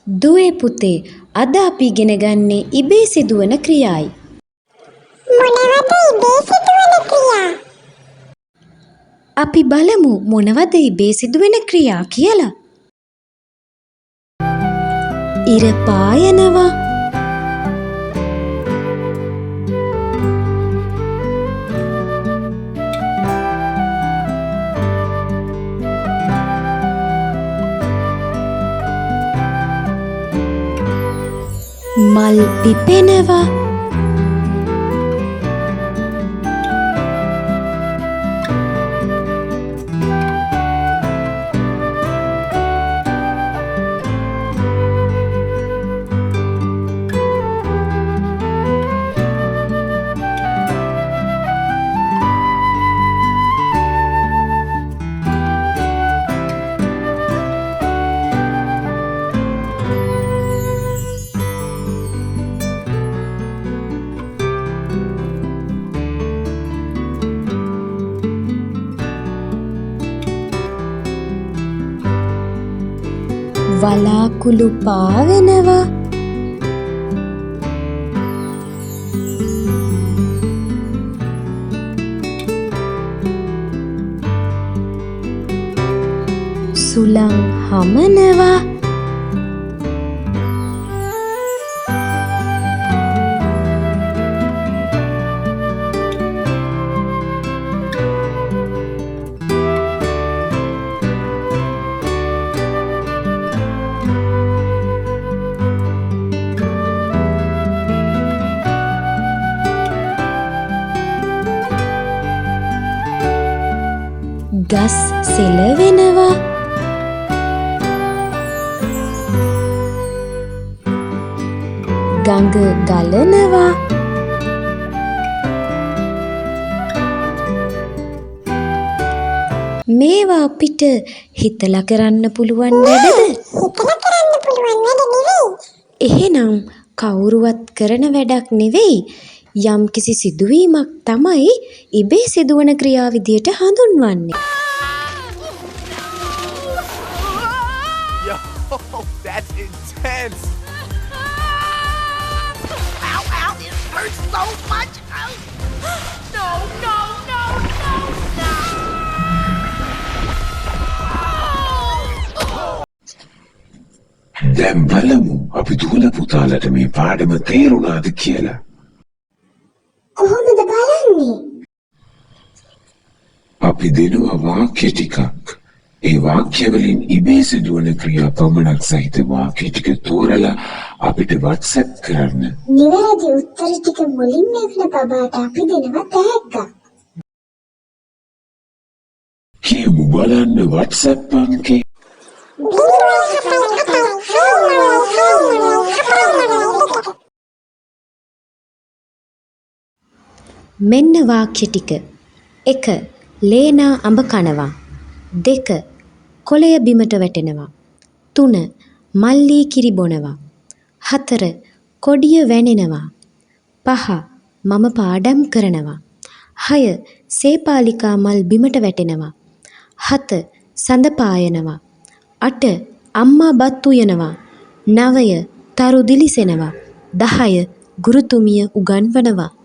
දුවේ පුතේ අද අපි ඉගෙන ගන්නේ ඉබේ සිදුවන ක්‍රියායි. මොනවද ඉබේ සිදුවන ක්‍රියා? අපි බලමු මොනවද ඉබේ සිදුවෙන ක්‍රියා කියලා. ඉර පායනවා. මල් පිපෙනවා. වලාකුළු පාවෙනවා. සුළං හමනවා. ගස් සෙලවෙනවා. ගඟ ගලනවා. මේවා අපිට හිතලා කරන්න පුළුවන් වැඩද? හිතලා කරන්න පුළුවන් වැඩ නෙවෙයි. එහෙනම් කවුරුවත් කරන වැඩක් නෙවෙයි. යම්කිසි සිදුවීමක් තමයි ඉබේ සිදුවන ක්‍රියා විදියට හඳුන්වන්නේ. Yo, that's intense. Ow, ow, it hurts so much. Ow. No, no, no, no, no. දැන් බලමු අපි දුවන පුතාලට මේ පාඩම තේරුණාද කියලා. කොහොමද බලන්නේ? අපි දෙනවා වාක්‍ය ටිකක්. ඒ වාක්‍ය වලින් ඉබේ සිදුවන ක්‍රියා පමණක් සහිත වාක්‍ය ටික තෝරලා අපිට WhatsApp කරන්න. නිවැරදි උත්තර ටික මුලින්ම එවන බබාට අපි දෙනවා තෑග්ගක්. කියමු බලන්න WhatsApp අංකේ. මෙන්න වාක්‍ය ටික. 1. ලේනා අඹ කනවා. 2. කොළය බිමට වැටෙනවා. 3. මල්ලී කිරි බොනවා. 4. කොඩිය වැනෙනවා. 5. මම පාඩම් කරනවා. 6. සේපාලිකා මල් බිමට වැටෙනවා. 7. සඳ පායනවා. 8. අම්මා බත් උයනවා. 9. තරු දිලිසෙනවා. 10. ගුරුතුමිය උගන්වනවා.